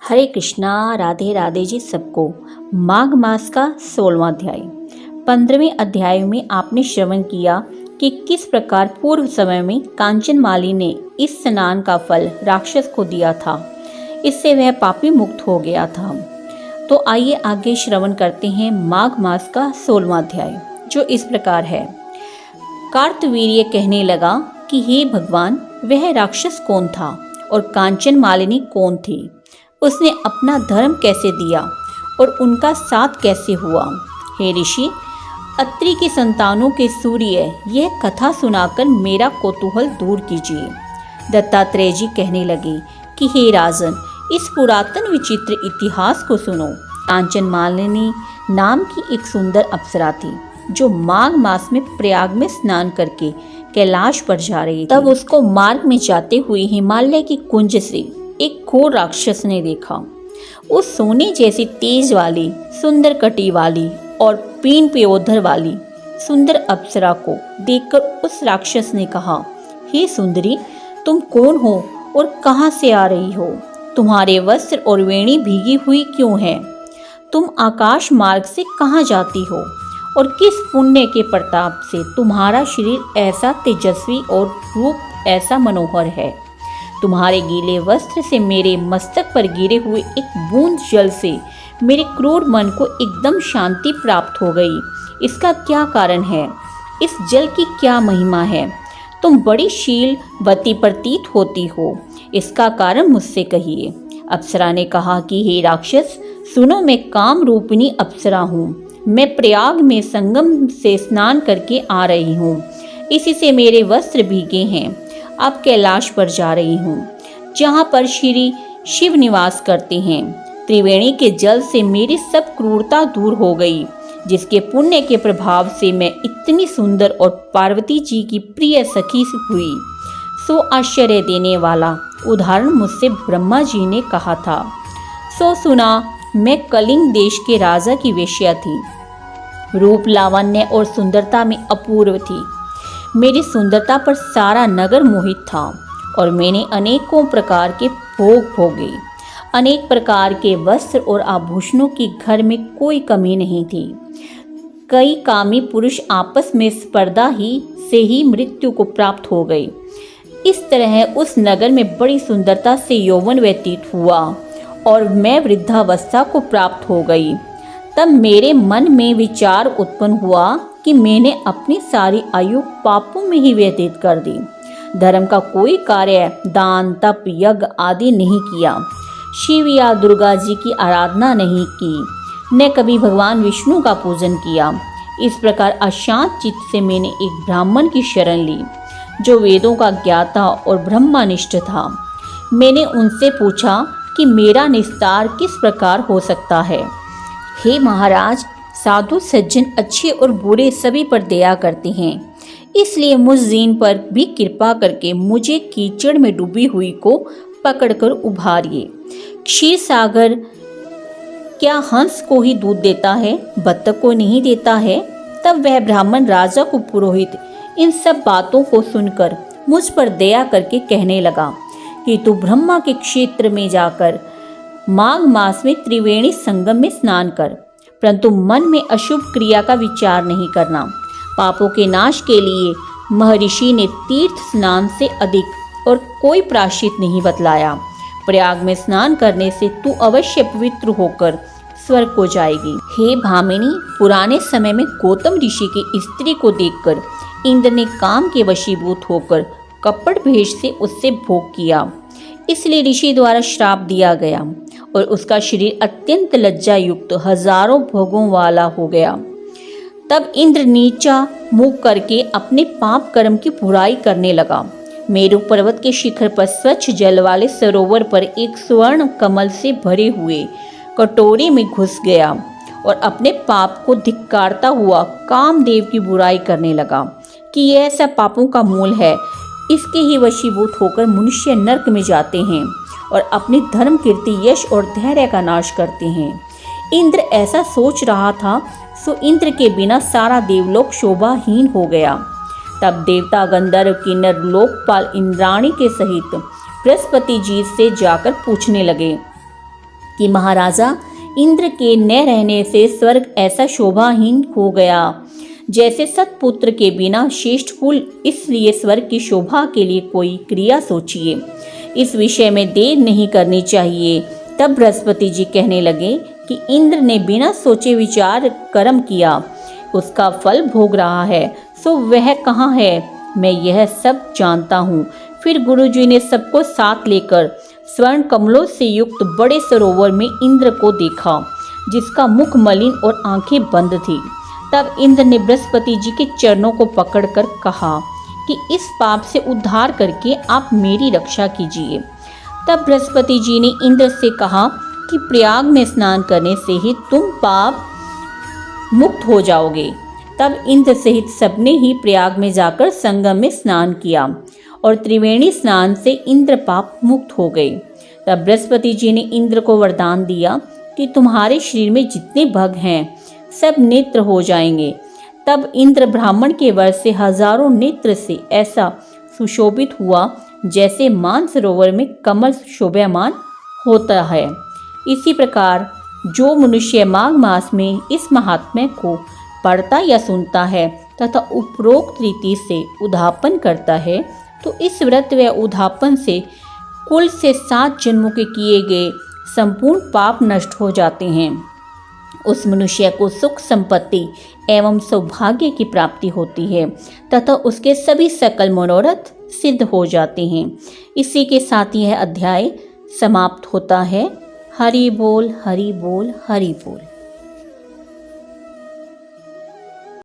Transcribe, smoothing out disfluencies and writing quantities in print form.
हरे कृष्णा, राधे राधे जी सबको। माघ मास का 16वां अध्याय। 15वें अध्याय में आपने श्रवण किया कि किस प्रकार पूर्व समय में कांचनमाली ने इस स्नान का फल राक्षस को दिया था। इससे वह पापी मुक्त हो गया था। तो आइए आगे श्रवण करते हैं माघ मास का 16वां अध्याय, जो इस प्रकार है। कार्तवीर्य कहने लगा कि हे भगवान, वह राक्षस कौन था और कांचनमालिनी कौन थी? उसने अपना धर्म कैसे दिया और उनका साथ कैसे हुआ? हे ऋषि, अत्रि की संतानों के सूर्य, यह कथा सुनाकर मेरा कौतूहल दूर कीजिए। दत्तात्रेय जी कहने लगे कि हे राजन, इस पुरातन विचित्र इतिहास को सुनो। कांचनमालिनी नाम की एक सुंदर अप्सरा थी, जो माघ मास में प्रयाग में स्नान करके कैलाश पर जा रही थी। तब उसको मार्ग में जाते हुए हिमालय की कुंज से एक घोर राक्षस ने देखा। उस सोने जैसी तेज वाली, सुंदर कटी वाली और पीन पेयोधर वाली सुंदर अप्सरा को देखकर उस राक्षस ने कहा, हे सुंदरी, तुम कौन हो और कहाँ से आ रही हो? तुम्हारे वस्त्र और वेणी भीगी हुई क्यों है? तुम आकाश मार्ग से कहाँ जाती हो और किस पुण्य के प्रताप से तुम्हारा शरीर ऐसा तेजस्वी और रूप ऐसा मनोहर है? तुम्हारे गीले वस्त्र से मेरे मस्तक पर गिरे हुए एक बूंद जल से मेरे क्रूर मन को एकदम शांति प्राप्त हो गई। इसका क्या कारण है? इस जल की क्या महिमा है? तुम बड़ी शीलवती प्रतीत होती हो, इसका कारण मुझसे कहिए। अप्सरा ने कहा कि हे राक्षस, सुनो, मैं काम रूपिणी अप्सरा हूँ। मैं प्रयाग में संगम से स्नान करके आ रही हूँ। इसी से मेरे वस्त्र भीगे हैं। अब कैलाश पर जा रही हूँ, जहाँ पर श्री शिव निवास करते हैं। त्रिवेणी के जल से मेरी सब क्रूरता दूर हो गई, जिसके पुण्य के प्रभाव से मैं इतनी सुंदर और पार्वती जी की प्रिय सखी हुई। सो आश्चर्य देने वाला उदाहरण मुझसे ब्रह्मा जी ने कहा था। सो सुना, मैं कलिंग देश के राजा की वेश्या थी। रूप, लावण्य और सुंदरता में अपूर्व थी। मेरी सुंदरता पर सारा नगर मोहित था और मैंने अनेकों प्रकार के भोग भोगे। अनेक प्रकार के वस्त्र और आभूषणों की घर में कोई कमी नहीं थी। कई कामी पुरुष आपस में स्पर्धा से ही मृत्यु को प्राप्त हो गए। इस तरह उस नगर में बड़ी सुंदरता से यौवन व्यतीत हुआ और मैं वृद्धावस्था को प्राप्त हो गई। तब मेरे मन में विचार उत्पन्न हुआ कि मैंने अपनी सारी आयु पापों में ही व्यतीत कर दी। धर्म का कोई कार्य, दान, तप, यज्ञ आदि नहीं किया। शिव या दुर्गा जी की आराधना नहीं की, न कभी भगवान विष्णु का पूजन किया। इस प्रकार अशांत चित्त से मैंने एक ब्राह्मण की शरण ली, जो वेदों का ज्ञाता और ब्रह्मनिष्ठ था। मैंने उनसे पूछा कि मेरा निस्तार किस प्रकार हो सकता है। हे महाराज, साधु सज्जन अच्छे और बुरे सभी पर दया करते हैं, इसलिए मुझ दीन पर भी कृपा करके मुझे कीचड़ में डूबी हुई को पकड़कर उभारिए। क्षीर सागर क्या हंस को ही दूध देता है, बत्तख को नहीं देता है? तब वह ब्राह्मण राजा को पुरोहित इन सब बातों को सुनकर मुझ पर दया करके कहने लगा कि तू ब्रह्मा के क्षेत्र में जाकर माघ मास में त्रिवेणी संगम में स्नान कर, परंतु मन में अशुभ क्रिया का विचार नहीं करना। पापों के नाश के लिए महर्षि ने तीर्थ स्नान से अधिक और कोई प्रायश्चित नहीं बतलाया। प्रयाग में स्नान करने से तू अवश्य पवित्र होकर स्वर्ग को जाएगी। हे भामिनी, पुराने समय में गौतम ऋषि की स्त्री को देखकर इंद्र ने काम के वशीभूत होकर कपट भेष से उससे भोग किया। इसलिए ऋषि द्वारा श्राप दिया गया और उसका शरीर अत्यंत लज्जा युक्त हजारों भोगों वाला हो गया। तब इंद्र नीचा मुख करके अपने पाप कर्म की बुराई करने लगा। मेरु पर्वत के शिखर पर स्वच्छ जल वाले सरोवर पर एक स्वर्ण कमल से भरे हुए कटोरे में घुस गया और अपने पाप को धिक्कारता हुआ कामदेव की बुराई करने लगा कि यह सब पापों का मूल है। इसके ही वशीभूत होकर मनुष्य नरक में जाते हैं और अपने धर्म, कीर्ति, यश और धैर्य का नाश करते हैं। इंद्र ऐसा सोच रहा था, सो इंद्र के बिना सारा देवलोक शोभाहीन हो गया। तब देवता, गंधर्व, किन्नर, लोकपाल इंद्राणी के सहित बृहस्पति जी से जाकर पूछने लगे कि महाराजा इंद्र के न रहने से स्वर्ग ऐसा शोभाहीन हो गया जैसे सतपुत्र के बिना श्रेष्ठ कुल, इसलिए स्वर्ग की शोभा के लिए कोई क्रिया सोचिए, इस विषय में देर नहीं करनी चाहिए। तब बृहस्पति जी कहने लगे कि इंद्र ने बिना सोचे विचार कर्म किया, उसका फल भोग रहा है, सो वह कहाँ है? मैं यह सब जानता हूँ। फिर गुरुजी ने सबको साथ लेकर स्वर्ण कमलों से युक्त बड़े सरोवर में इंद्र को देखा, जिसका मुख मलिन और आंखें बंद थी। तब इंद्र ने बृहस्पति जी के चरणों को पकड़कर कहा कि इस पाप से उद्धार करके आप मेरी रक्षा कीजिए। तब बृहस्पति जी ने इंद्र से कहा कि प्रयाग में स्नान करने से ही तुम पाप मुक्त हो जाओगे। तब इंद्र सहित सबने ही प्रयाग में जाकर संगम में स्नान किया और त्रिवेणी स्नान से इंद्र पाप मुक्त हो गए। तब बृहस्पति जी ने इंद्र को वरदान दिया कि तुम्हारे शरीर में जितने भग हैं सब नेत्र हो जाएंगे। तब इंद्र ब्राह्मण के वर से हजारों नेत्र से ऐसा सुशोभित हुआ जैसे मानसरोवर में कमल शोभायमान होता है। इसी प्रकार जो मनुष्य माघ मास में इस महात्म्य को पढ़ता या सुनता है तथा उपरोक्त रीति से उद्यापन करता है, तो इस व्रत व उद्यापन से कुल से 7 जन्मों के किए गए संपूर्ण पाप नष्ट हो जाते हैं। उस मनुष्य को सुख संपत्ति एवं सौभाग्य की प्राप्ति होती है तथा उसके सभी सकल मनोरथ सिद्ध हो जाते हैं। इसी के साथ यह अध्याय समाप्त होता है। हरि बोल, हरि बोल, हरि बोल।